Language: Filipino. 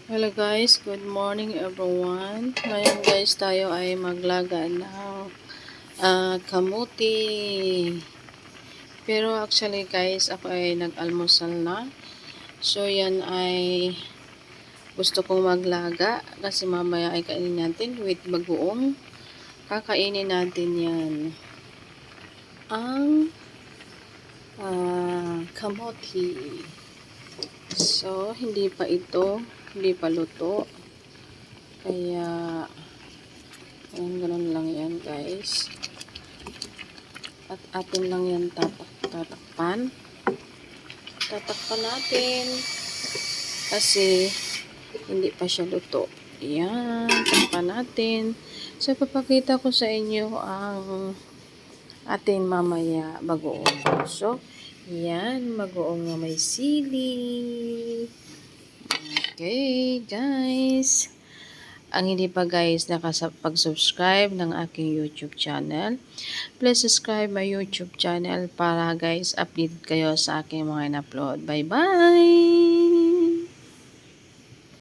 Hello guys, good morning everyone. Ngayon guys, tayo ay maglaga ng kamuti. Pero actually guys, ako ay nag-almusal na. So yan ay gusto kong maglaga kasi mamaya ay kainin natin with bagoong. Kakainin natin yan. Ang kamuti. So, hindi pa luto. Kaya, ganun lang yan guys. At atin lang yan tatakpan. Tatakpan natin. Kasi, hindi pa siya luto. Yan, takpan natin. So, papakita ko sa inyo ang atin mamaya bagoong. So, yan, bagoong na may sili. Okay, guys. Ang hindi pa guys nakapag-subscribe ng aking YouTube channel, please subscribe my YouTube channel para guys update kayo sa aking mga in-upload. Bye-bye!